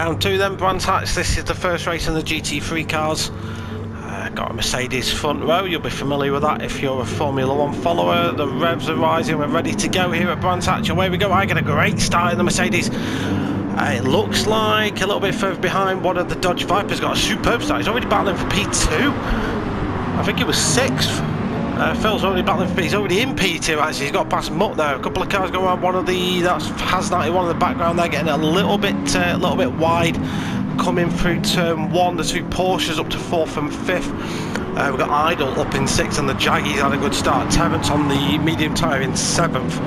round 2 then, Brands Hatch. This is the first race in the GT3 cars. Got a Mercedes front row, you'll be familiar with that if you're a Formula 1 follower. The revs are rising, we're ready to go here at Brands Hatch. Away we go. I get a great start in the Mercedes. It looks like a little bit further behind. One of the Dodge Viper's got a superb start. He's already battling for P2. I think he was 6th. Phil's already battling for, he's already in P2 actually. He's got past Mutt there. A couple of cars go around. One of the, that's Has91 in the background there, getting a little bit wide. Coming through turn 1, the 2 Porsches up to 4th and 5th. We've got Idle up in 6th, and the Jaggy's had a good start. Terrence on the medium tyre in 7th.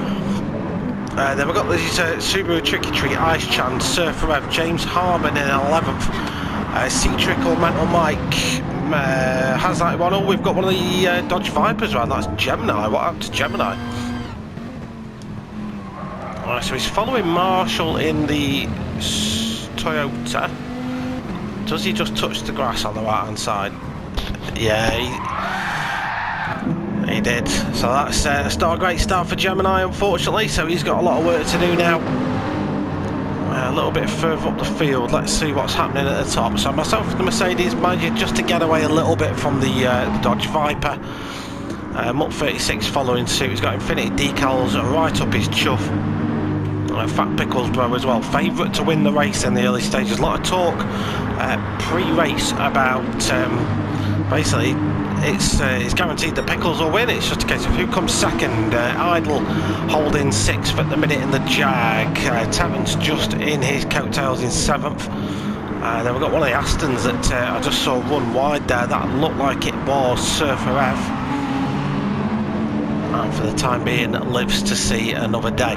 Then we've got these Subaru Tricky Tree, Ice Chan, Surfer Rev, James Harmon in 11th. Sea Trickle, Mental Mike, Has91. Oh, we've got one of the Dodge Vipers around. That's Gemini. What happened to Gemini? Alright, so he's following Marshall in the Toyota. Does he just touch the grass on the right hand side? Yeah, he did. So that's a great start for Gemini, unfortunately. So he's got a lot of work to do now. A little bit further up the field. Let's see what's happening at the top. So myself and the Mercedes, mind you, just to get away a little bit from the Dodge Viper. Mutt 36 following suit. He's got Infinity Decals right up his chuff. Fat Pickles bro as well, favourite to win the race in the early stages. A lot of talk pre-race about basically it's guaranteed that Pickles will win. It's just a case of who comes second. Idle holding 6th at the minute in the Jag. Terrence just in his coattails in 7th. Then we've got one of the Astons that I just saw run wide there. That looked like it was Surfer F. And for the time being, lives to see another day.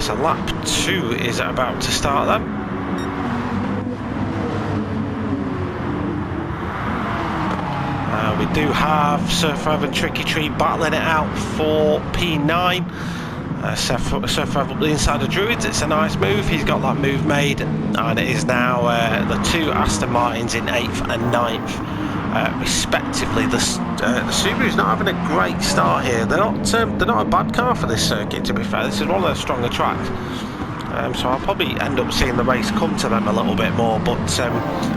So lap 2 is about to start then. We do have Surfer Ev and Tricky Tree battling it out for P9. Surfer Ev up the inside of Druids. It's a nice move. He's got that move made, and it is now the 2 Aston Martins in 8th and 9th. Respectively. The Subaru's not having a great start here. They're not a bad car for this circuit, to be fair. This is one of their stronger tracks. So I'll probably end up seeing the race come to them a little bit more, but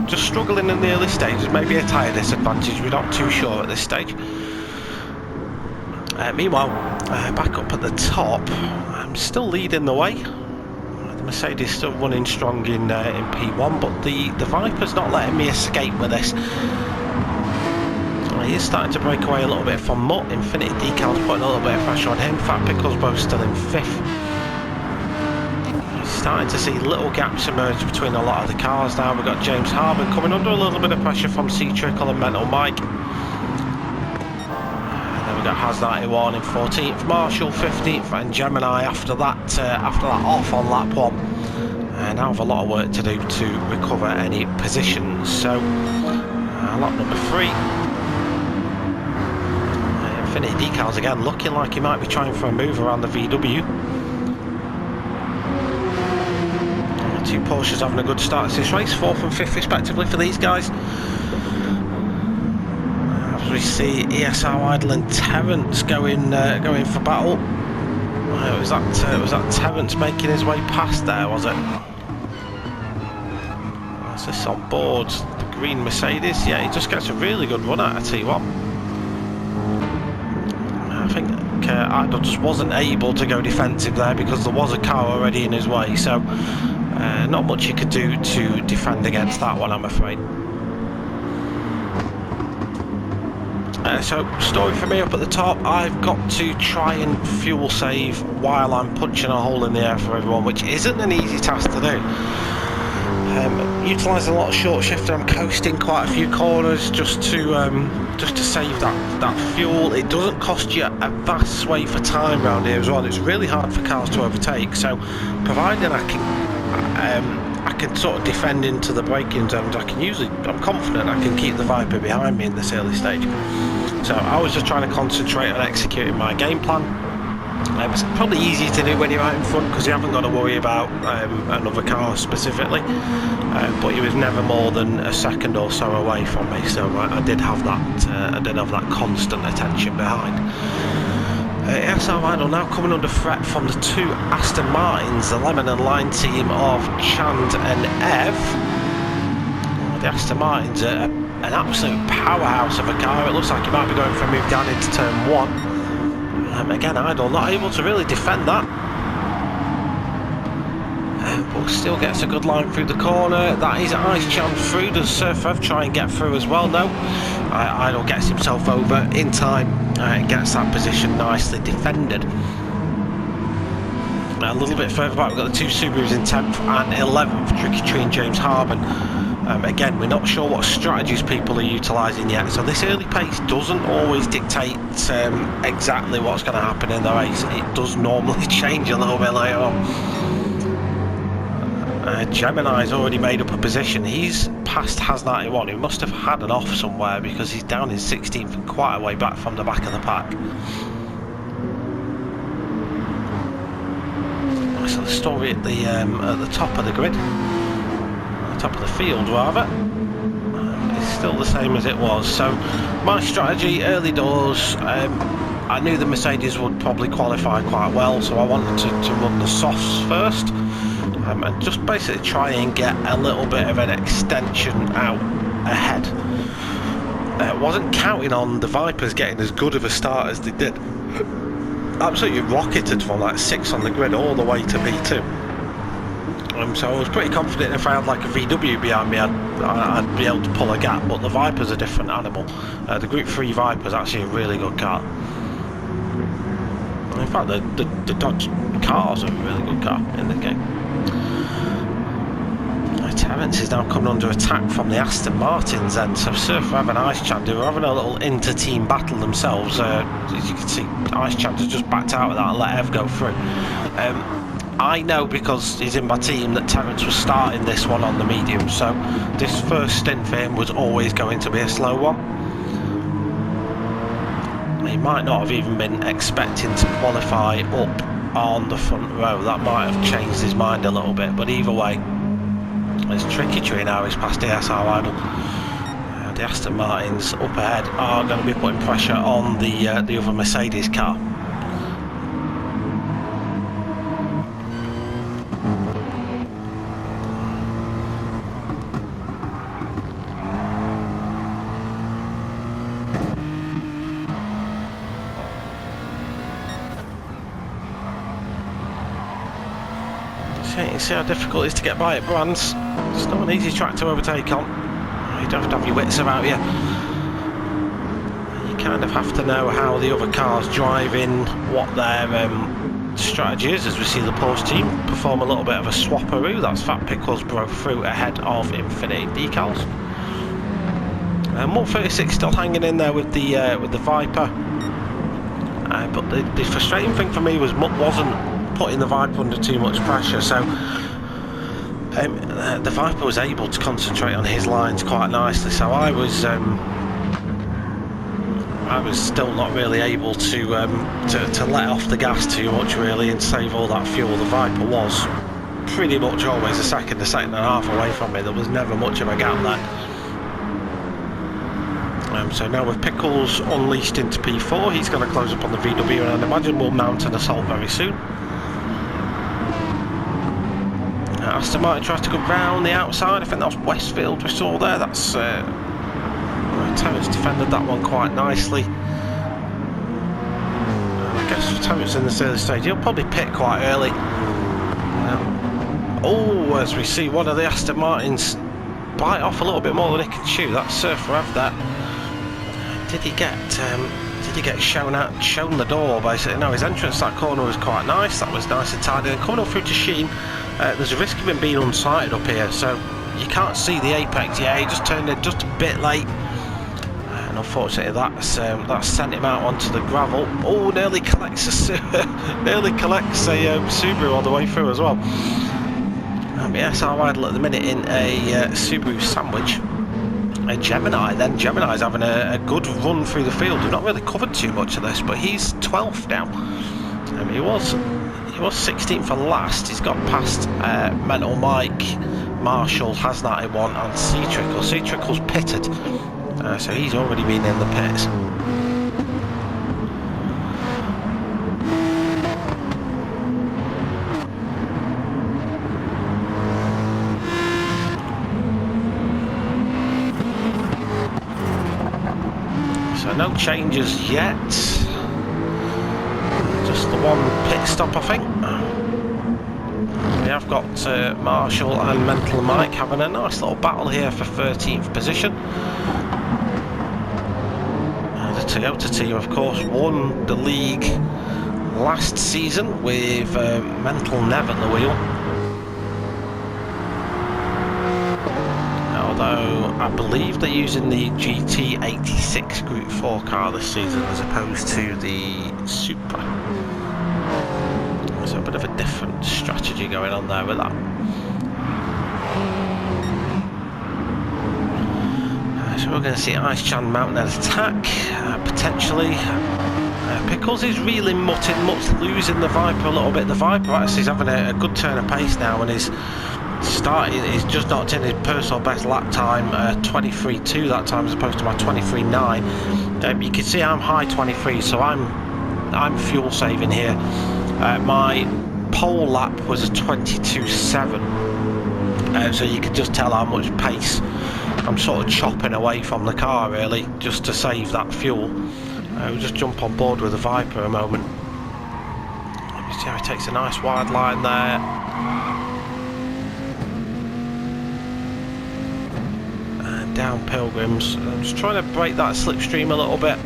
just struggling in the early stages, maybe a tyre disadvantage, we're not too sure at this stage. Meanwhile, back up at the top, I'm still leading the way. The Mercedes still running strong in P1, but the Viper's not letting me escape with this. He is starting to break away a little bit from Mutt. Infinity Decals putting a little bit of pressure on him. Fat Pickles both still in 5th. He's starting to see little gaps emerge between a lot of the cars now. We've got James Harmon coming under a little bit of pressure from Sea Trickle and Mental Mike. And then we've got Has91 in 14th, Marshall 15th, and Gemini after that off on lap 1. And now have a lot of work to do to recover any positions. So lap number 3. Infinity Decals again, looking like he might be trying for a move around the VW. And the 2 Porsches having a good start to this race, 4th and 5th respectively for these guys. As we see ESR Idle and Terrence going for battle. Was that Terrence making his way past there, was it? That's this on board the green Mercedes. Yeah, he just gets a really good run out of T1. I think Idle just wasn't able to go defensive there because there was a car already in his way, so not much you could do to defend against that one, I'm afraid. So story for me up at the top, I've got to try and fuel save while I'm punching a hole in the air for everyone, which isn't an easy task to do. Utilising a lot of short shift, I'm coasting quite a few corners just to save that fuel. It doesn't cost you a vast swathe for time around here as well. It's really hard for cars to overtake, so providing I can sort of defend into the braking zones, I'm confident I can keep the Viper behind me in this early stage. So I was just trying to concentrate on executing my game plan. It's probably easier to do when you're out in front because you haven't got to worry about another car specifically, but he was never more than a second or so away from me, so I did have that constant attention behind. SR Idol now coming under threat from the two Aston Martins, the Lemon and Line team of Chand and Ev. The Aston Martins are an absolute powerhouse of a car. It looks like he might be going for a move down into turn 1. Again, Idol not able to really defend that. But still gets a good line through the corner. That is Ice Chand through. Does SimFx try and get through as well? No. Idol gets himself over in time and gets that position nicely defended. A little bit further back, we've got the two Subarus in 10th and 11th, Tricky Tree and James Harben. Again, we're not sure what strategies people are utilising yet, so this early pace doesn't always dictate exactly what's going to happen in the race. It does normally change a little bit later on. Gemini's already made up a position. He's past Has91, who must have had an off somewhere because he's down in 16th and quite a way back from the back of the pack. So the story at the top of the grid, top of the field rather, is still the same as it was. So my strategy early doors, I knew the Mercedes would probably qualify quite well, so I wanted to run the softs first. And just basically try and get a little bit of an extension out ahead. Wasn't counting on the Vipers getting as good of a start as they did. Absolutely rocketed from like 6 on the grid all the way to V2. So I was pretty confident if I had like a VW behind me I'd be able to pull a gap, but the Viper's a different animal. The Group 3 Viper's actually a really good car. In fact, the Dodge cars are a really good car in the game. Terence is now coming under attack from the Aston Martins then, so SimFx and Ice Chand who are having a little inter-team battle themselves. As you can see, Ice Chand has just backed out of that and let Ev go through. I know because he's in my team that Terence was starting this one on the medium, so this first stint for him was always going to be a slow one. He might not have even been expecting to qualify up on the front row. That might have changed his mind a little bit, but either way, it's Tricky Tree now. He's past the SR Idol. The Aston Martins up ahead are going to be putting pressure on the other Mercedes car. You see how difficult it is to get by at Brands. It's not an easy track to overtake on. You don't have to have your wits about you. You kind of have to know how the other cars drive in, what their strategy is. As we see the Porsche team perform a little bit of a swapperoo. That's Fat Pickles broke through ahead of Infinity Decals. 136 still hanging in there with the Viper. But the frustrating thing for me wasn't putting the Viper under too much pressure, so the Viper was able to concentrate on his lines quite nicely, so I was still not really able to let off the gas too much really and save all that fuel. The Viper was pretty much always a second and a half away from me. There was never much of a gap there. So now with Pickles unleashed into P4, he's going to close up on the VW, and I'd imagine we'll mount an assault very soon. Aston Martin tries to go round the outside. I think that was Westfield we saw there. That's Terence defended that one quite nicely. I guess Terence in this early stage, he'll probably pit quite early. As we see one of the Aston Martins bite off a little bit more than he can chew. That's SimFx there. Did he get shown the door basically? No, his entrance to that corner was quite nice. That was nice and tidy. And coming up through to Sheen, there's a risk of him being unsighted up here, so you can't see the apex. Yeah, he just turned it just a bit late, and unfortunately that's sent him out onto the gravel. Oh, nearly collects a Subaru on the way through as well. The SR Idol at the minute in a Subaru sandwich. A Gemini then. Gemini's having a good run through the field. We've not really covered too much of this, but he's 12th now. He was 16th for last. He's got past Mental Mike, Marshall, Has91 and C-Trickle. C-Trickle's pitted, so he's already been in the pits. No changes yet. Just the one pit stop, I think. We have got Marshall and Mental Mike having a nice little battle here for 13th position. The Toyota team, of course, won the league last season with Mental Nev at the wheel. Although I believe they're using the GT86 Group 4 car this season as opposed to the Supra. So a bit of a different strategy going on there with that. So we're going to see Ice Chan mounting an attack, potentially. Pickles is reeling mutt, losing the Viper a little bit. The Viper actually is having a good turn of pace now and is starting. He's just knocked in his personal best lap time, 23.2 that time as opposed to my 23.9. You can see I'm high 23, so I'm fuel saving here. My pole lap was a 22.7, so you can just tell how much pace I'm sort of chopping away from the car really, just to save that fuel. We'll just jump on board with the Viper a moment. Let me see how he takes a nice wide line there. And down Pilgrims. I'm just trying to break that slipstream a little bit.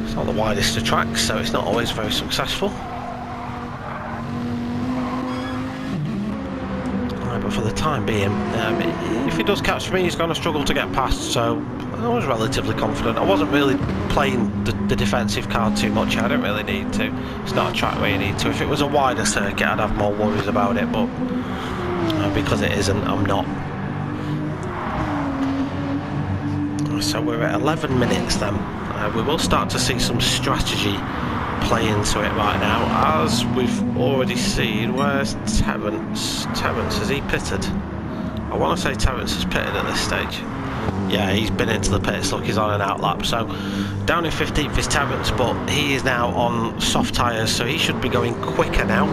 It's not the widest of tracks, so it's not always very successful. But for the time being, if he does catch me, he's going to struggle to get past, so I was relatively confident. I wasn't really playing the defensive card too much. I don't really need to. It's not a track where you need to. If it was a wider circuit, I'd have more worries about it, but because it isn't, I'm not. So we're at 11 minutes then. We will start to see some strategy play into it right now, as we've already seen. Where's Terence? Terence, has he pitted? I want to say Terence has pitted at this stage. Yeah, he's been into the pits. Look, he's on an out lap. So down in 15th is Terence, but he is now on soft tyres, so he should be going quicker now.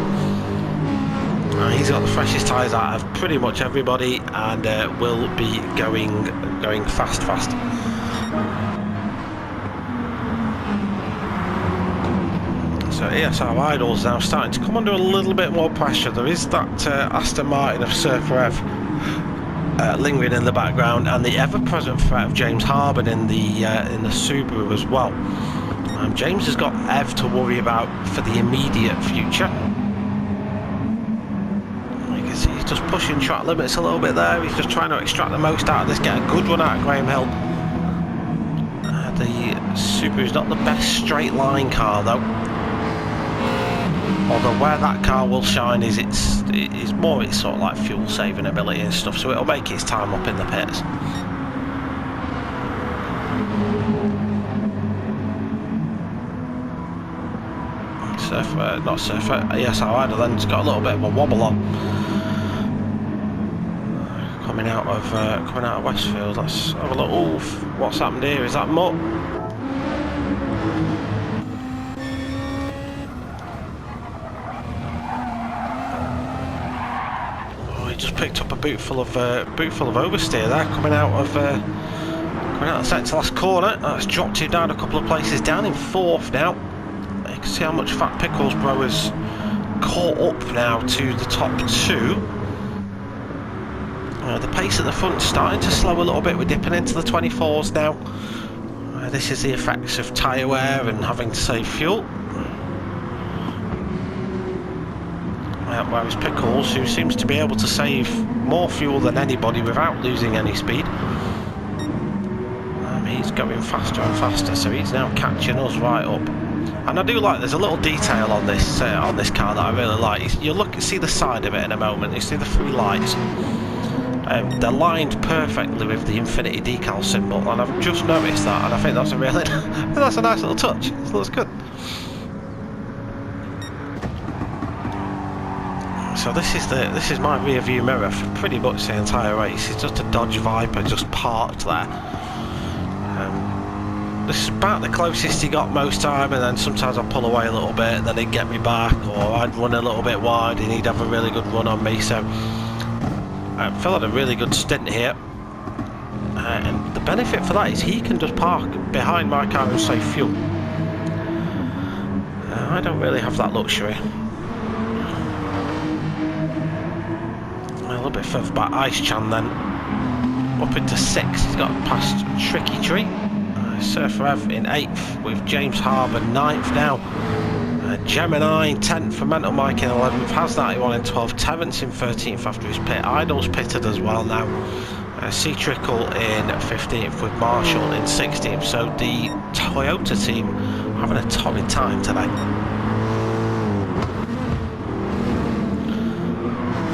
He's got the freshest tyres out of pretty much everybody, and will be going fast. So ESR Idols now starting to come under a little bit more pressure. There is that Aston Martin of Surfer Ev lingering in the background, and the ever-present threat of James Harbin in the Subaru as well. James has got Ev to worry about for the immediate future. You can see he's just pushing track limits a little bit there. He's just trying to extract the most out of this, get a good run out of Graham Hill. The Subaru is not the best straight line car though. Although where that car will shine is it's more its sort of like fuel saving ability and stuff, so it'll make its time up in the pits. Not Surfer, ESR Idol then's got a little bit of a wobble on. Coming out of Westfield. Let's have a look. Ooh, what's happened here? Is that Mutt? Just picked up a boot full of oversteer there, coming out of the second to last corner. That's dropped him down a couple of places, down in 4th now. You can see how much Fat Pickles Bro has caught up now to the top 2. The pace at the front starting to slow a little bit. We're dipping into the 24s now. This is the effects of tyre wear and having to save fuel. Whereas Pickles, who seems to be able to save more fuel than anybody without losing any speed, he's going faster and faster, so he's now catching us right up. And I do like, there's a little detail on this car that I really like. You see the side of it in a moment. You see the 3 lights. They're lined perfectly with the Infinity decal symbol, and I've just noticed that, and I think that's a really that's a nice little touch. It looks good. So this is my rear view mirror for pretty much the entire race. It's just a Dodge Viper just parked there. This is about the closest he got most time, and then sometimes I'd pull away a little bit, then he'd get me back, or I'd run a little bit wide and he'd have a really good run on me. So Phil had a really good stint here. and the benefit for that is he can just park behind my car and save fuel. I don't really have that luxury. A little bit further back, Ice Chan then up into 6th. He's got past Tricky Tree. Surfer Ev in 8th with James Harbour 9th now. Gemini in 10th for Mental Mike in 11th. Has 91 in 12th. Terrence in 13th after his pit. Idol's pitted as well now. C Trickle in 15th with Marshall in 16th. So the Toyota team having a torrid time today.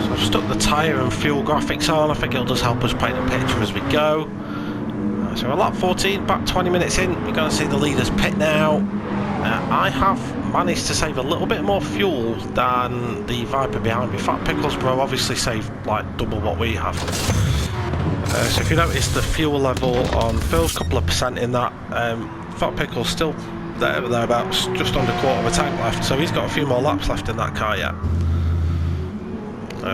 So I've stuck the tyre and fuel graphics on. I think it'll just help us paint a picture as we go. So we're lap 14, back 20 minutes in. We're going to see the leaders pit now. I have managed to save a little bit more fuel than the Viper behind me. Fat Pickles Bro obviously saved like double what we have. So if you notice the fuel level on Phil's couple of percent in that, Fat Pickles still thereabouts, just under quarter of a tank left, so he's got a few more laps left in that car yet.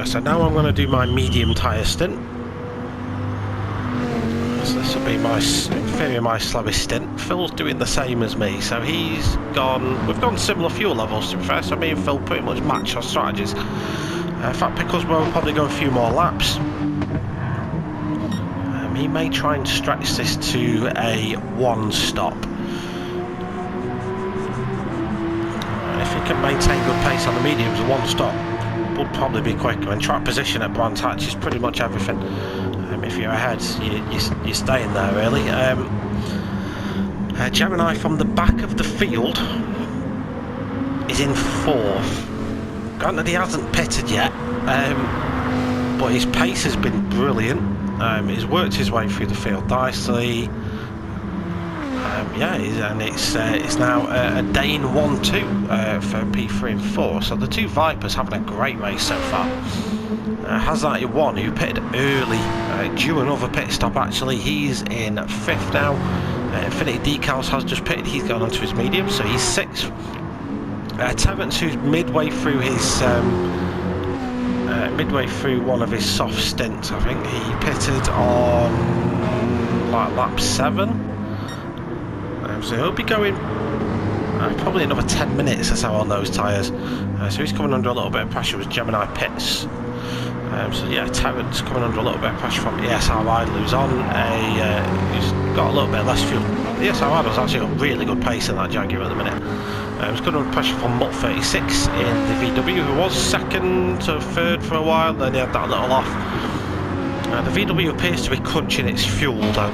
So now I'm going to do my medium tyre stint. So this will be my inferior, my slowest stint. Phil's doing the same as me, so he's gone. We've gone similar fuel levels to be fair, so me and Phil pretty much match our strategies. Fat Pickles will probably go a few more laps. He may try and stretch this to a 1 stop. If he can maintain good pace on the mediums, a 1 stop would probably be quicker. And track position at Brands Hatch is pretty much everything. If you're ahead, you're staying there really. Gemini from the back of the field is in 4th. Granted, he hasn't pitted yet, but his pace has been brilliant. He's worked his way through the field nicely. Yeah, and it's now a Dane 1-2 for P3 and 4. So the two Vipers having a great race so far. Has 91 who pitted early, due another pit stop actually. He's in 5th now. Infinity Decals has just pitted. He's gone onto his medium, so he's 6th. Terrence, who's midway through his one of his soft stints, I think he pitted on like lap 7. So he'll be going probably another 10 minutes or so on those tyres. So he's coming under a little bit of pressure with Gemini pits. So yeah, Terrence coming under a little bit of pressure from ESR Idol, who's on he's got a little bit less fuel. The ESR Idol's actually got really good pace in that Jaguar at the minute. He's got under pressure from Mutt 36 in the VW, who was 2nd to 3rd for a while, then he had that little off. The VW appears to be crunching its fuel though.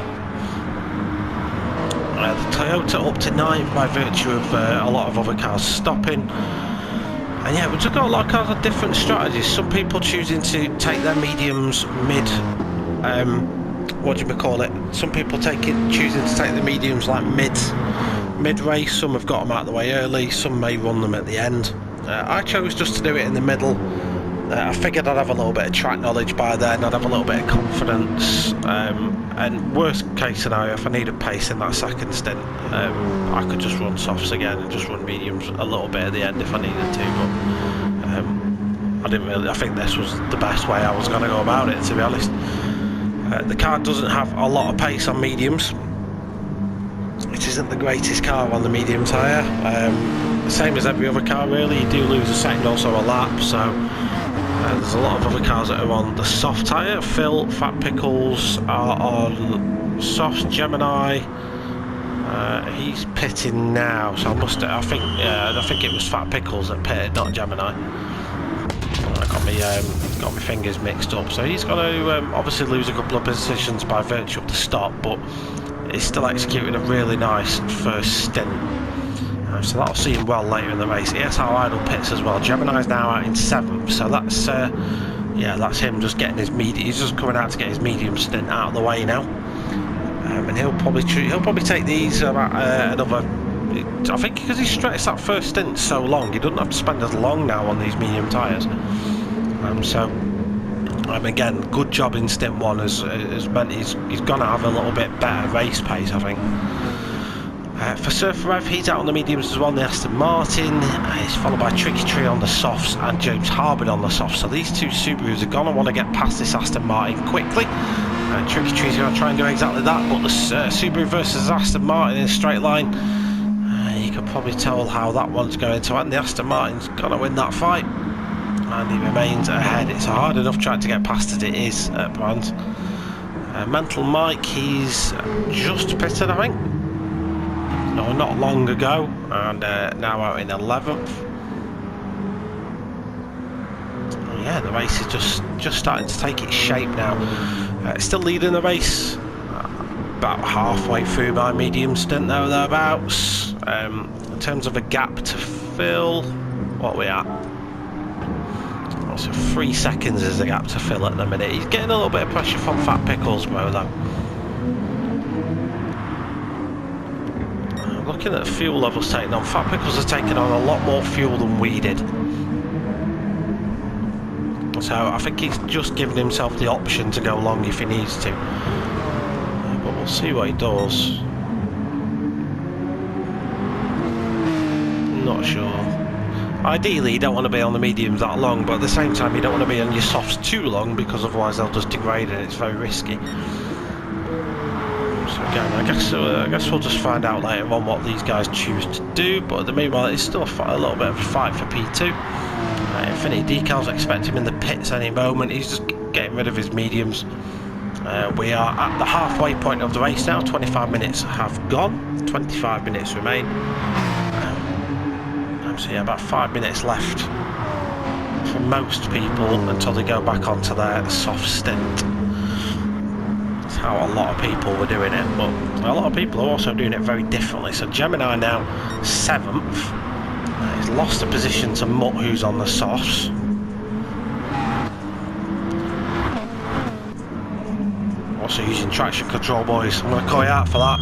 The Toyota up to 9th by virtue of a lot of other cars stopping. And yeah, we've just got a lot of cars with different strategies. Some people choosing to take their mediums mid, what do you call it? Some people choosing to take the mediums like mid race. Some have got them out of the way early, some may run them at the end. I chose just to do it in the middle. I figured I'd have a little bit of track knowledge by then, I'd have a little bit of confidence, and worst case scenario, if I needed pace in that second stint, I could just run softs again and just run mediums a little bit at the end if I needed to, but I think this was the best way I was going to go about it, to be honest. The car doesn't have a lot of pace on mediums. It isn't the greatest car on the medium tyre. Same as every other car really, you do lose a second or so a lap, so there's a lot of other cars that are on the soft tyre. Phil, Fat Pickles are on soft. Gemini, he's pitting now, so I think it was Fat Pickles that pitted, not Gemini. I got my fingers mixed up, so he's going to obviously lose a couple of positions by virtue of the stop, but he's still executing a really nice first stint. So that'll see him well later in the race. ESR Idol pits as well. Gemini's now out in 7th, so that's yeah, that's him just getting his medium. He's just coming out to get his medium stint out of the way now, and he'll probably take these another. I think because he stretched that first stint so long, he doesn't have to spend as long now on these medium tyres. Again, good job in stint 1 has meant he's going to have a little bit better race pace, I think. For Surfer Rev, he's out on the mediums as well, the Aston Martin. He's followed by Tricky Tree on the softs and James Harbour on the softs. So these two Subarus are going to want to get past this Aston Martin quickly. Tricky Tree's going to try and do exactly that, but the Subaru versus Aston Martin in a straight line, you can probably tell how that one's going to end. The Aston Martin's going to win that fight, and he remains ahead. It's hard enough trying to get past as it is at Brands. Mental Mike, he's just pitted, I think. No, not long ago, and now out in 11th. Yeah, the race is just starting to take its shape now. Still leading the race, about halfway through my medium stint there, thereabouts. In terms of a gap to fill, what are we at? So 3 seconds is the gap to fill at the minute. He's getting a little bit of pressure from Fat Pickles, though. Looking at the fuel levels taken on, Fat Pickles has taken on a lot more fuel than we did. So I think he's just giving himself the option to go long if he needs to. But we'll see what he does. Not sure. Ideally you don't want to be on the mediums that long, but at the same time you don't want to be on your softs too long, because otherwise they'll just degrade and it's very risky. So again, I guess we'll just find out later on what these guys choose to do, but in the meanwhile it's still a little bit of a fight for P2. Infinity Decals expect him in the pits any moment. He's just getting rid of his mediums. We are at the halfway point of the race now. 25 minutes have gone, 25 minutes remain. So yeah, about 5 minutes left for most people until they go back onto their soft stint. That's how a lot of people were doing it, but a lot of people are also doing it very differently. So Gemini now 7th. He's lost a position to Mutt, who's on the softs. Also using traction control, boys. I'm going to call you out for that.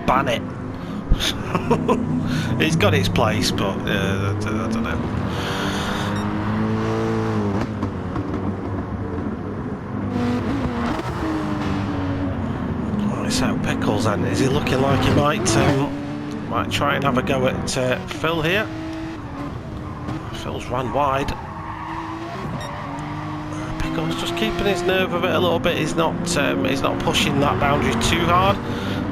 Ban it. It's got its place, but I don't know. Right, so Pickles then, is he looking like he might try and have a go at Phil here? Phil's run wide. Pickles just keeping his nerve of it a little bit. He's not pushing that boundary too hard.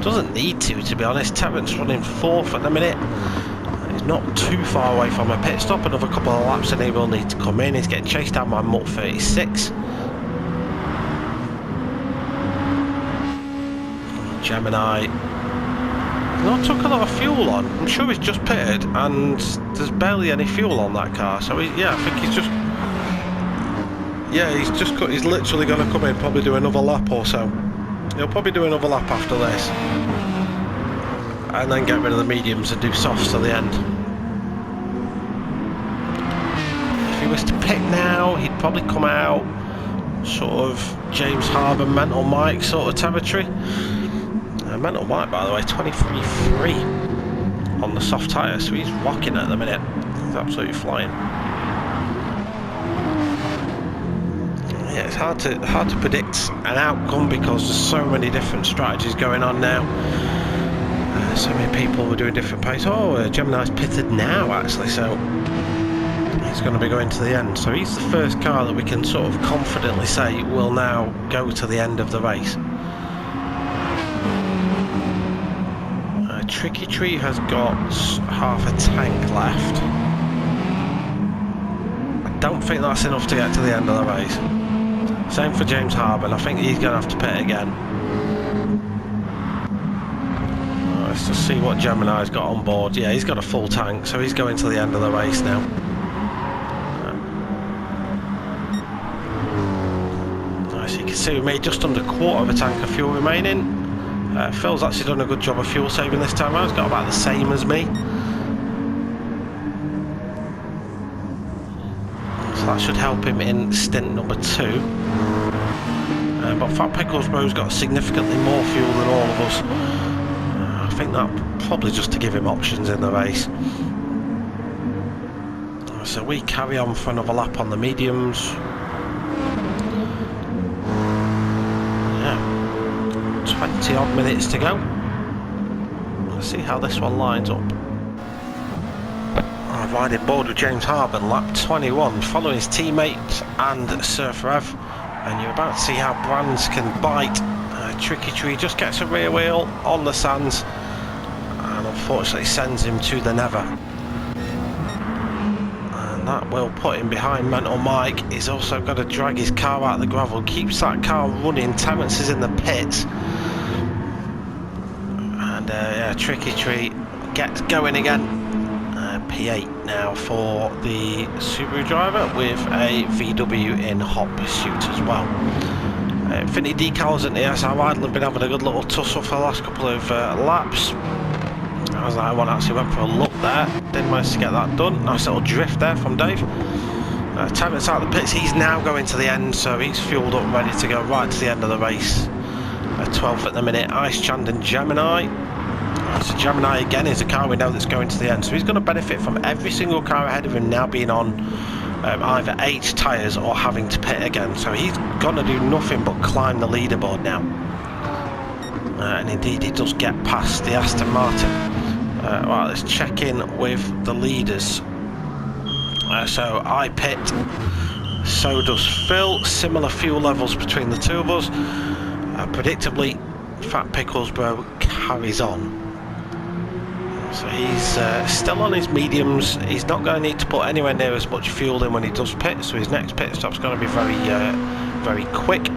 Doesn't need to be honest. Terrence running 4th at the minute. He's not too far away from a pit stop. Another couple of laps and he will need to come in. He's getting chased down by Mutt 36. Gemini not took a lot of fuel on. I'm sure he's just pitted and there's barely any fuel on that car. So yeah, I think he's just he's literally going to come in, probably do another lap or so. He'll probably do another lap after this and then get rid of the mediums and do softs at the end. If he was to pit now, he'd probably come out sort of James Harbour, Mental Mike sort of territory. Mental Mike, by the way, 23.3 on the soft tyre, so he's rocking at the minute. He's absolutely flying. Yeah, it's hard to predict an outcome because there's so many different strategies going on now. So many people were doing different pace. Oh, Gemini's pitted now actually, so he's going to be going to the end. So he's the first car that we can sort of confidently say will now go to the end of the race. Tricky Tree has got half a tank left. I don't think that's enough to get to the end of the race. Same for James Harbour, I think he's going to have to pit again. Let's just see what Gemini's got on board. Yeah, he's got a full tank, so he's going to the end of the race now. Nice, you can see we made just under a quarter of a tank of fuel remaining. Phil's actually done a good job of fuel saving this time around. He's got about the same as me. So that should help him in stint number 2. But Fat Pickles Bro's got significantly more fuel than all of us. I think that probably just to give him options in the race. So we carry on for another lap on the mediums. 20 odd minutes to go. Let's see how this one lines up. I'm riding board with James Harbour, lap 21, following his teammate and Surf Rev. and you're about to see how Brands can bite. Tricky Tree just gets a rear wheel on the sands and unfortunately sends him to the nether. And that will put him behind Mental Mike. He's also got to drag his car out of the gravel, keeps that car running. Terence is in the pits. And yeah, Tricky Tree gets going again. P8 now for the Subaru driver with a VW in hot pursuit as well. Infinity Decals and ESR Idle have been having a good little tussle for the last couple of laps. As I one actually went for a look there, didn't manage to get that done. Nice little drift there from Dave. Terence out of the pits, he's now going to the end, so he's fueled up, ready to go right to the end of the race. 12th at the minute, Ice Chand and Gemini. So Gemini again is a car we know that's going to the end, so he's going to benefit from every single car ahead of him now being on either H tyres or having to pit again. So he's going to do nothing but climb the leaderboard now. And indeed he does get past the Aston Martin. Right, let's check in with the leaders. So I pit, so does Phil. Similar fuel levels between the two of us. Predictably, Fat Pickles Bro carries on. So he's still on his mediums. He's not going to need to put anywhere near as much fuel in when he does pit, so his next pit stop's going to be very quick.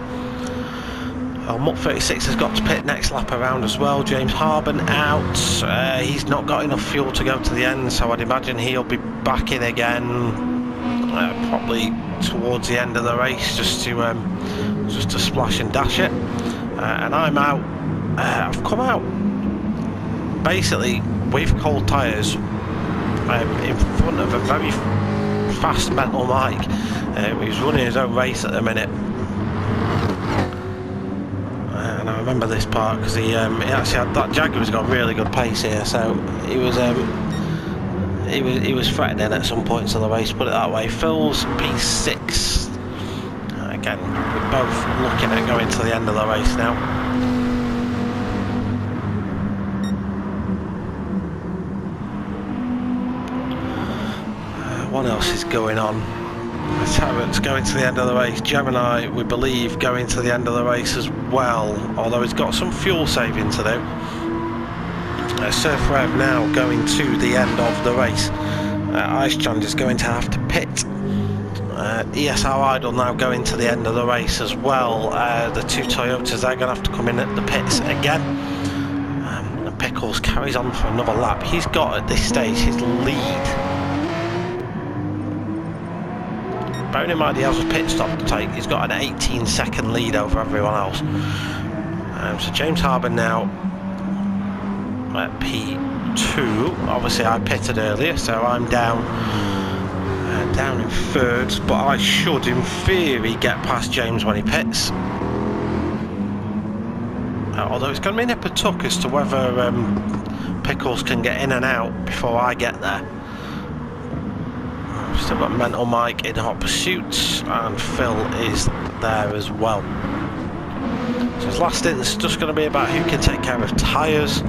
Mutt 36 has got to pit next lap around as well. James Harben out. He's not got enough fuel to go to the end, so I'd imagine he'll be back in again probably towards the end of the race, just to splash and dash it. And I'm out. I've come out basically with cold tyres in front of a very fast Mental Mike. He's running his own race at the minute. And I remember this part because he actually had that Jaguar's got really good pace here, so he was threatening at some points of the race, put it that way. Phil's P6. Again, we're both looking at going to the end of the race now. What else is going on? Terence going to the end of the race. Gemini, we believe, going to the end of the race as well, although he's got some fuel saving to do. Surf Rev now going to the end of the race. Ice Chand is going to have to pit. ESR Idle now going to the end of the race as well. The two Toyotas, they're going to have to come in at the pits again. And Pickles carries on for another lap. He's got at this stage his lead. Bearing in mind he has a pit stop to take, he's got an 18-second lead over everyone else. So James Harben now at P2. Obviously I pitted earlier, so I'm down in third, but I should in theory get past James when he pits. Although it's going to be nip and tuck as to whether Pickles can get in and out before I get there. Still got Mental Mike in hot pursuits, and Phil is there as well. So his last stint's just going to be about who can take care of tyres.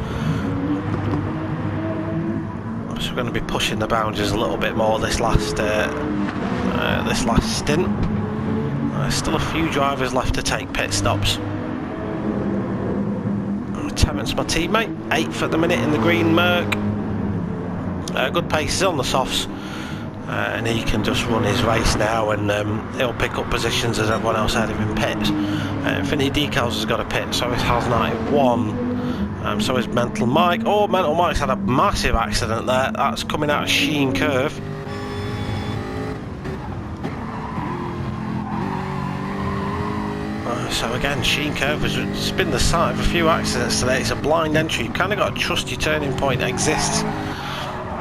So we're going to be pushing the boundaries a little bit more this last stint. Still a few drivers left to take pit stops. Terence, my teammate, 8th at the minute in the green Merc. Good paces on the softs. And he can just run his race now, and he'll pick up positions as everyone else ahead of him pits. Infinity Decals has got a pit, so is Has 91, so is Mental Mike. Oh, Mental Mike's had a massive accident there. That's coming out of Sheen Curve. So again, Sheen Curve has been the site of a few accidents today. It's a blind entry. You've kind of got to trust your turning point exists.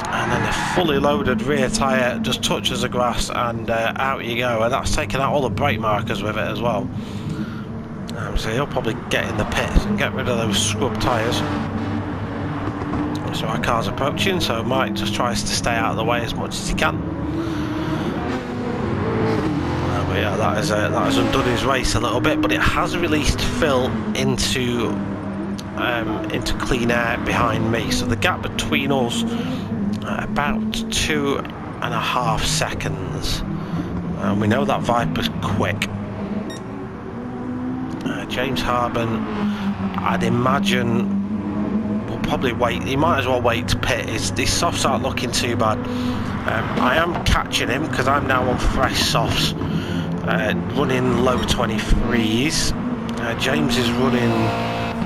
And then a fully loaded rear tyre just touches the grass and out you go, and that's taken out all the brake markers with it as well. So he'll probably get in the pit and get rid of those scrub tyres. So our car's approaching, so Mike just tries to stay out of the way as much as he can. But yeah, that has undone his race a little bit, but it has released Phil into clean air behind me, so the gap between us about 2.5 seconds, and we know that Viper's quick. James Harben, I'd imagine, will probably wait. He might as well wait to pit. His softs aren't looking too bad. I am catching him because I'm now on fresh softs, running low 23s. James is running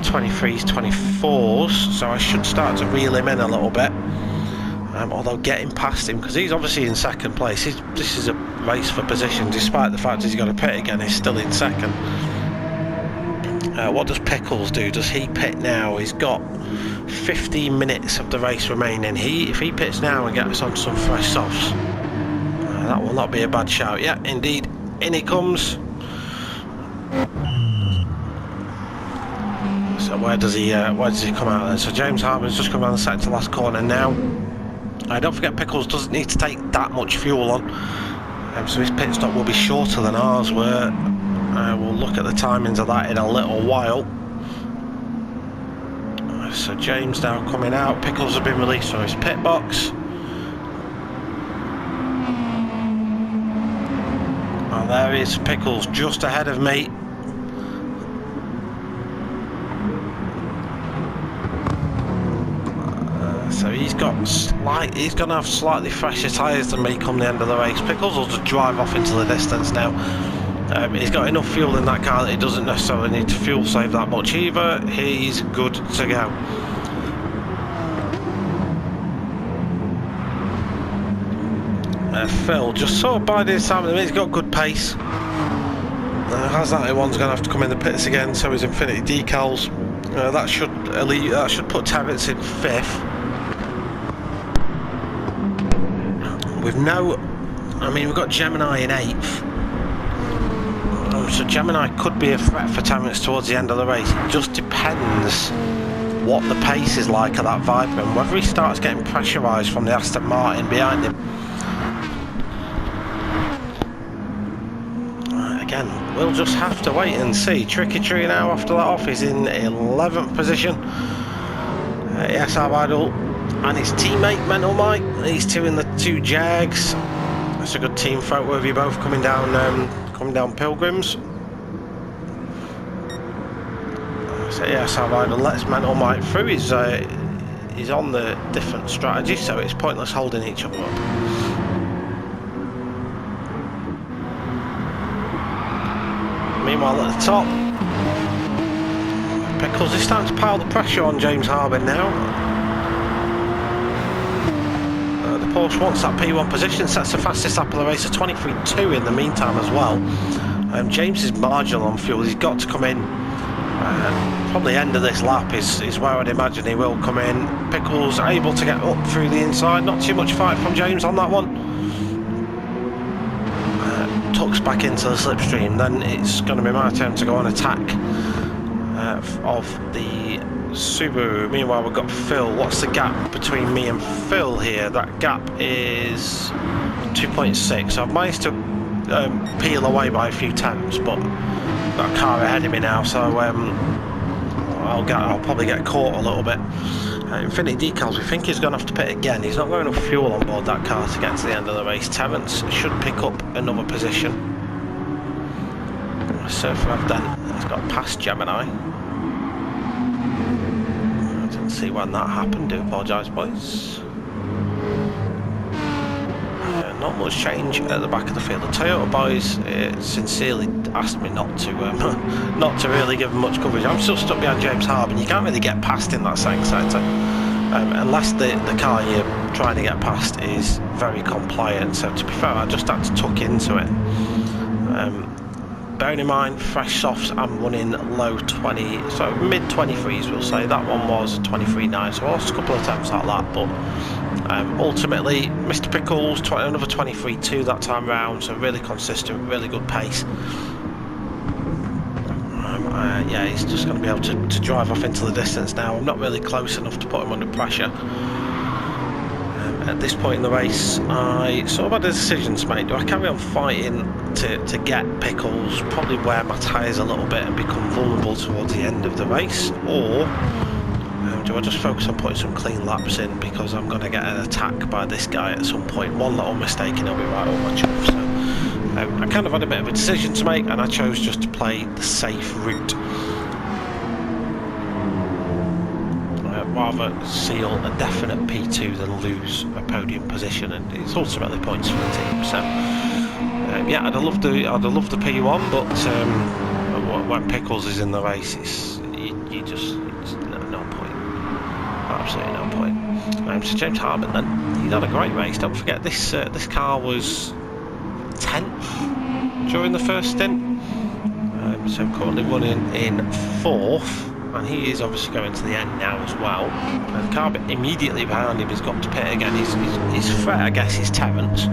23s, 24s, so I should start to reel him in a little bit. Although getting past him, because he's obviously in second place. This is a race for position, despite the fact he's got to pit again. He's still in second. What does Pickles do? Does he pit now? He's got 15 minutes of the race remaining. If he pits now and gets on some fresh softs, that will not be a bad shout. Yeah, indeed. In he comes. So where does he come out then? So James Harben's just come around the second to last corner now. Don't forget, Pickles doesn't need to take that much fuel on, so his pit stop will be shorter than ours were. We'll look at the timings of that in a little while. So James now coming out. Pickles have been released from his pit box. And there is Pickles just ahead of me. So he's going to have slightly fresher tyres than me come the end of the race. Pickles will just drive off into the distance now. He's got enough fuel in that car that he doesn't necessarily need to fuel save that much either. He's good to go. Phil just sort of biding his time. He's got good pace. Hazard one's going to have to come in the pits again. So is Infinity Decals. That should put Terence in 5th. We've got Gemini in 8th. So Gemini could be a threat for Terence towards the end of the race. It just depends what the pace is like of that Viper and whether he starts getting pressurised from the Aston Martin behind him. Again, we'll just have to wait and see. Tricky Tree now after that off is in 11th position. Yes, Arbidle and his teammate Mental Mike. These two in the 2 Jags. That's a good team photo of you both coming down Pilgrims. So yes, Arbidle lets Mental Mike through. He's on the different strategy, so it's pointless holding each other up. Meanwhile at the top, Pickles is starting to pile the pressure on James Harben now. The Porsche wants that P1 position, sets the fastest lap of the race at 23.2 in the meantime as well. James is marginal on fuel, he's got to come in. Probably end of this lap is where I'd imagine he will come in. Pickles able to get up through the inside, not too much fight from James on that one. Tucks back into the slipstream, then it's going to be my turn to go on attack of the Subaru. Meanwhile we've got Phil. What's the gap between me and Phil here? That gap is 2.6, so I've managed to peel away by a few tenths, but got a car ahead of me now, so I'll probably get caught a little bit. Infinity Decals, we think he's going to have to pit again. He's not got enough fuel on board that car to get to the end of the race. Terence should pick up another position. So far I've done, he's got past Gemini. I didn't see when that happened, do apologise boys. Not much change at the back of the field. The Toyota boys sincerely asked me not to really give them much coverage. I'm still stuck behind James Harben. You can't really get past in that second sector unless the car you're trying to get past is very compliant. So to be fair, I just had to tuck into it. Bearing in mind, fresh softs, I'm running low 20, so mid 23s we'll say. That one was 23.9, so I lost a couple of attempts like that, but ultimately Mr. Pickles, another 23.2 that time round, so really consistent, really good pace. Yeah, he's just going to be able to drive off into the distance now. I'm not really close enough to put him under pressure. At this point in the race, I sort of had a decision to make. Do I carry on fighting to get Pickles, probably wear my tyres a little bit and become vulnerable towards the end of the race, or do I just focus on putting some clean laps in, because I'm going to get an attack by this guy at some point. One little mistake and he'll be right on my chuff. So I kind of had a bit of a decision to make, and I chose just to play the safe route. Rather seal a definite P2 than lose a podium position, and it's ultimately points for the team. So yeah, I'd have loved the P1, but when Pickles is in the race, it's no point, absolutely no point. So James Harman, then, he's had a great race. Don't forget this car was 10th during the first stint, so currently running in 4th. And he is obviously going to the end now as well. The car immediately behind him has got to pit again. His threat, I guess, is Terence.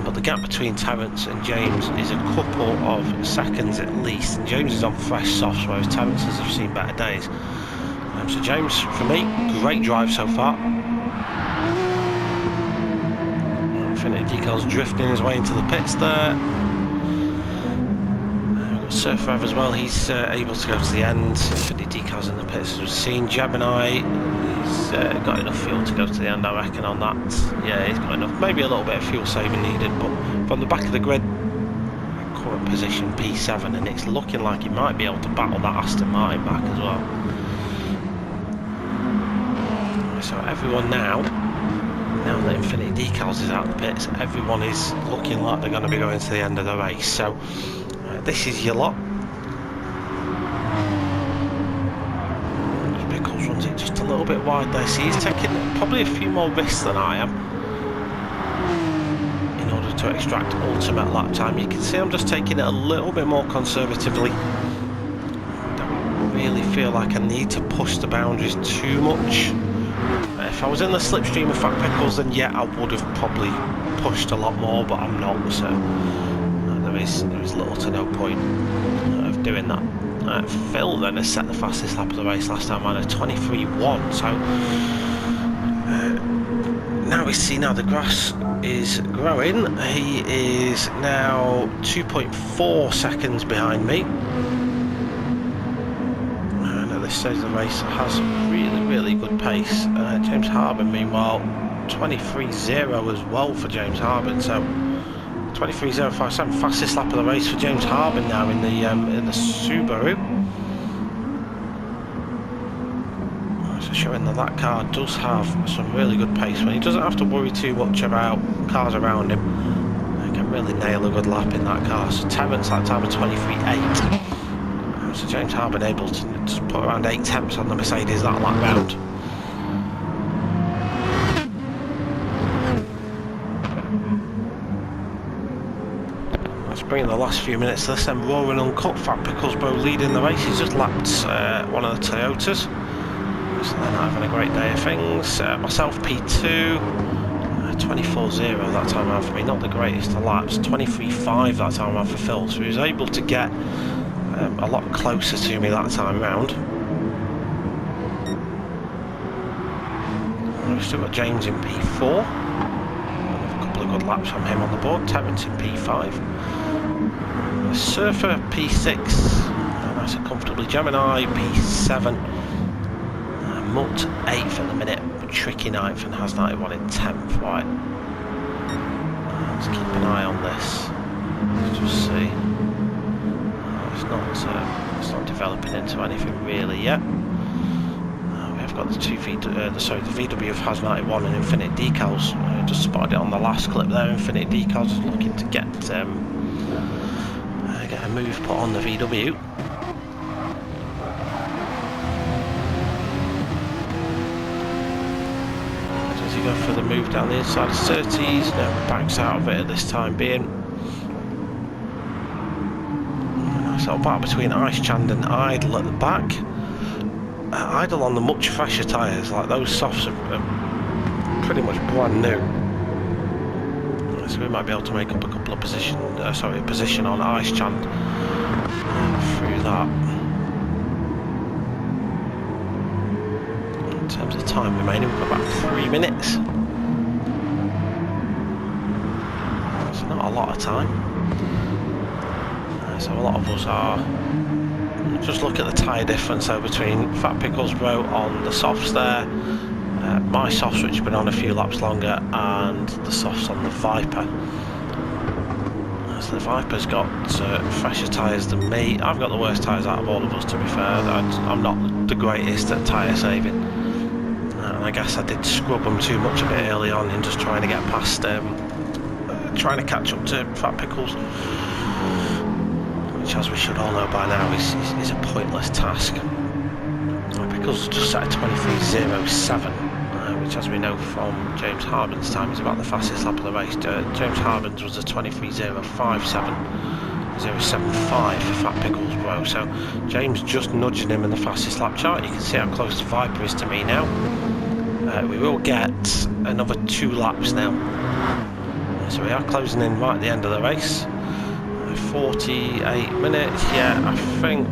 But the gap between Terence and James is a couple of seconds at least. And James is on fresh softs, whereas Terence has seen better days. So James, for me, great drive so far. Infinity Decals drifting his way into the pits there. Surf Rev as well, he's able to go to the end. Infinity Decals in the pits as we've seen. Gemini, he's got enough fuel to go to the end, I reckon, on that. Yeah, he's got enough. Maybe a little bit of fuel saving needed, but from the back of the grid, current position P7, and it's looking like he might be able to battle that Aston Martin back as well. So everyone now that Infinity Decals is out of the pits, everyone is looking like they're going to be going to the end of the race. So this is your lot. Pickles runs it just a little bit wide there. So he's taking probably a few more risks than I am in order to extract ultimate lap time. You can see I'm just taking it a little bit more conservatively. I don't really feel like I need to push the boundaries too much. If I was in the slipstream of Fat Pickles, then yeah, I would have probably pushed a lot more, but I'm not, so there is little to no point of doing that. Phil then has set the fastest lap of the race last time on a 23.1, so now we see now the grass is growing. He is now 2.4 seconds behind me. And at this stage of the race has really good pace. James Harman, meanwhile, 23.0 as well for James Harman, so 23.057, fastest lap of the race for James Harman now in the Subaru. So showing that car does have some really good pace when he doesn't have to worry too much about cars around him. He can really nail a good lap in that car. So Terence that time of 23.8. So James Harman able to put around 8 tenths on the Mercedes that lap round. Bringing the last few minutes to this, then Roaring Uncut, Fat Pickles Bro leading the race. He's just lapped one of the Toyotas, so they're not having a great day of things. Myself P2, 24.0 that time around for me, not the greatest of laps. 23.5 that time around for Phil, so he was able to get a lot closer to me that time round. We've still got James in P4, a couple of good laps from him on the board. Terence in P5. Surfer P6, nice and comfortably. Gemini P7, Mutt 8th at the minute, but Tricky 9th and has 91 in 10th. Right, let's keep an eye on this. Let's just see. It's not developing into anything really yet. We have got the the VW has 91 and Infinite Decals. Just spotted it on the last clip there. Infinite Decals is looking to get a move put on the VW. Does he go for the move down the inside of 30s? No, backs out of it at this time being. Nice little battle between Ice Chand and Idle at the back. Idle on the much fresher tyres, like those softs are pretty much brand new. So we might be able to make up a couple of position on Ice Chand through that. In terms of time remaining, we've got about 3 minutes. That's not a lot of time. So a lot of us are. Just look at the tyre difference though between Fat Pickles Bro on the softs there. My softs, which have been on a few laps longer, and the softs on the Viper. So the Viper's got fresher tyres than me. I've got the worst tyres out of all of us, to be fair. I'm not the greatest at tyre saving. And I guess I did scrub them too much a bit early on in just trying to get past, trying to catch up to Fat Pickles. Which, as we should all know by now, is a pointless task. Pickles just set a 23.07, which, as we know from James Harden's time, is about the fastest lap of the race. James Harden's was a 23.057, 0.75 for Fat Pickles Bro. So James just nudging him in the fastest lap chart. You can see how close the Viper is to me now. We will get another 2 laps now. So we are closing in right at the end of the race. 48 minutes, yeah, I think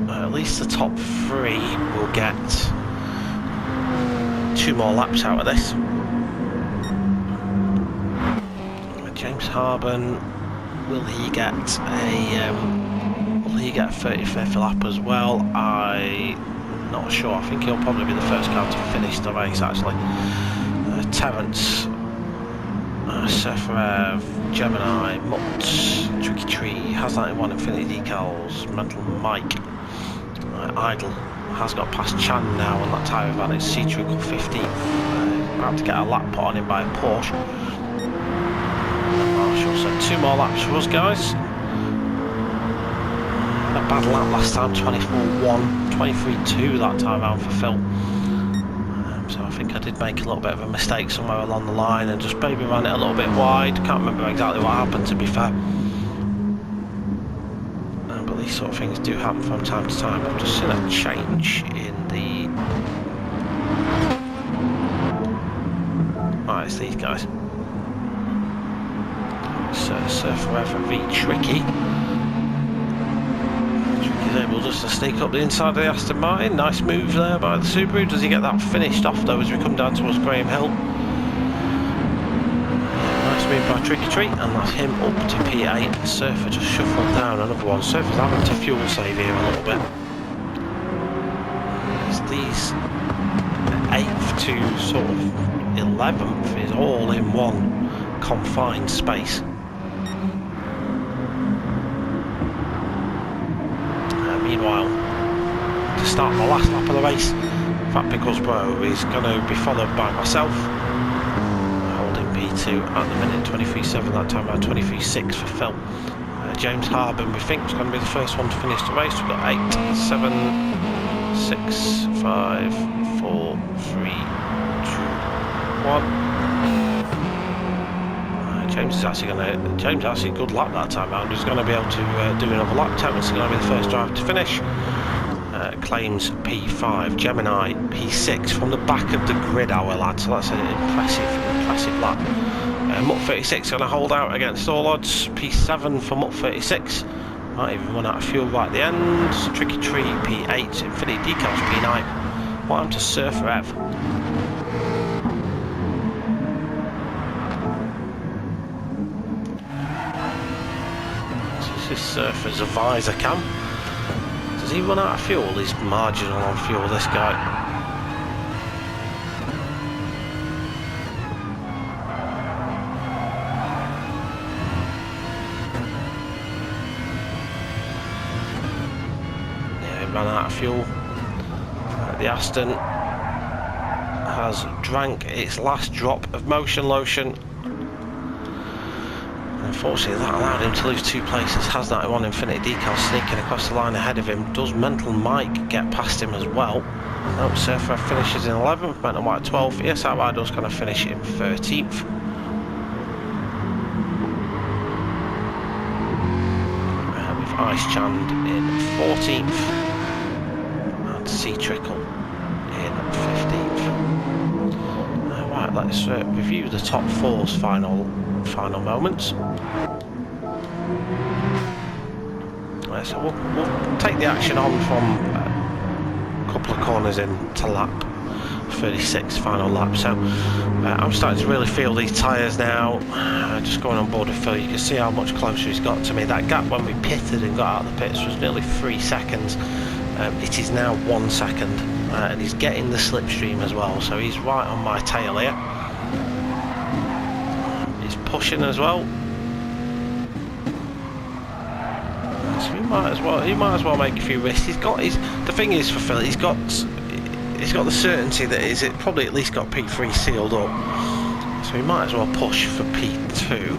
at least the top 3 will get 2 more laps out of this. James Harden, will he get a 35th lap as well? I'm not sure. I think he'll probably be the first car to finish the race actually. Terence, Surfer, Gemini, Mutt, Tricky Tree, has 91 Infinity Decals, Mental Mike, Idle has got past Chan now on that tyre advantage. C-Trickle 15th, about to get a lap put on him by a Porsche. Marshall, so 2 more laps for us, guys. A bad lap last time, 24.1, 23.2 that time around for Phil. So I think I did make a little bit of a mistake somewhere along the line and just maybe ran it a little bit wide. Can't remember exactly what happened, to be fair. But these sort of things do happen from time to time. I've just seen a change in the... Right, it's these guys. Surf Forever v Tricky. Able just to sneak up the inside of the Aston Martin. Nice move there by the Subaru. Does he get that finished off though as we come down towards Graham Hill? Nice move by Tricky Treat, and that's him up to P8. Surfer just shuffled down another one. Surfer's having to fuel save here a little bit. As these 8th to sort of 11th is all in one confined space. Meanwhile, to start the last lap of the race, Fat Pickles Bro is going to be followed by myself, holding P2 at the minute, 23.7, that time around 23.6 for Phil. James Harden, we think, is going to be the first one to finish the race. We've got 8, 7, 6, 5, 4, 3, 2, 1. James is actually a good lap that time round. He's going to be able to do another lap. Terence is going to be the first driver to finish. Claims P5, Gemini P6 from the back of the grid, our lad. So that's an impressive lap. Mutt 36 going to hold out against all odds. P7 for Mutt 36. Might even run out of fuel right at the end. Tricky Tree P8, Infinity Decals P9. What happened to Surfer Ev? This Surfer's a visor cam. Does he run out of fuel? He's marginal on fuel, this guy. Yeah, he ran out of fuel. The Aston has drank its last drop of motion lotion. Unfortunately, that allowed him to lose 2 places. Has 91 Infinity Decals sneaking across the line ahead of him. Does Mental Mike get past him as well? No, Surfer finishes in 11th, Mental Mike 12th. Yes, Outriders going to finish in 13th. With Ice Chand in 14th. And Sea Trickle in 15th. Right, let's review the top 4's final moments. Right, so we'll take the action on from a couple of corners into lap 36, final lap. So I'm starting to really feel these tyres now. Just going on board with Phil, you can see how much closer he's got to me. That gap when we pitted and got out of the pits was nearly 3 seconds. It is now 1 second, and he's getting the slipstream as well, so he's right on my tail here. He's pushing as well. So he might as well make a few risks. The thing is for Phil, he's got the certainty that it probably at least got P3 sealed up. So he might as well push for P2.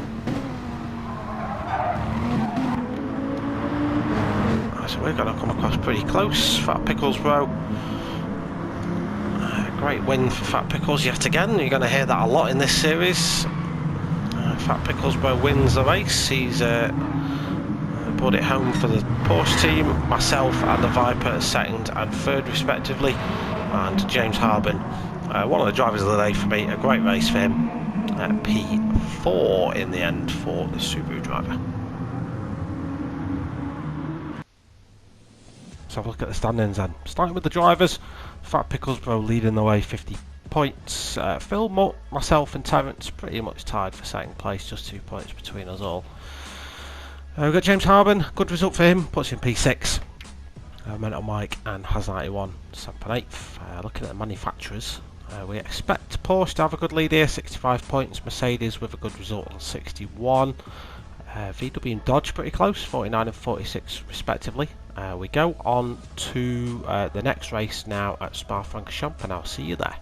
So we're going to come across pretty close. Fat Pickles Bro. Great win for Fat Pickles yet again. You're going to hear that a lot in this series. Fat Pickles Bro wins the race. He's brought it home for the Porsche team. Myself and the Viper second and third respectively. And James Harbin, one of the drivers of the day for me. A great race for him. P4 in the end for the Subaru driver. Let's have a look at the standings then. Starting with the drivers, Fat Pickles Bro leading the way, 50 points. Phil, Mutt, myself and Terence pretty much tied for second place, just 2 points between us all. We've got James Harbin, good result for him, puts in P6. Mental Mike and Has91, 7th and 8th. Looking at the manufacturers, we expect Porsche to have a good lead here, 65 points. Mercedes with a good result on 61. VW and Dodge pretty close, 49 and 46 respectively. We go on to the next race now at Spa-Francorchamps, and I'll see you there.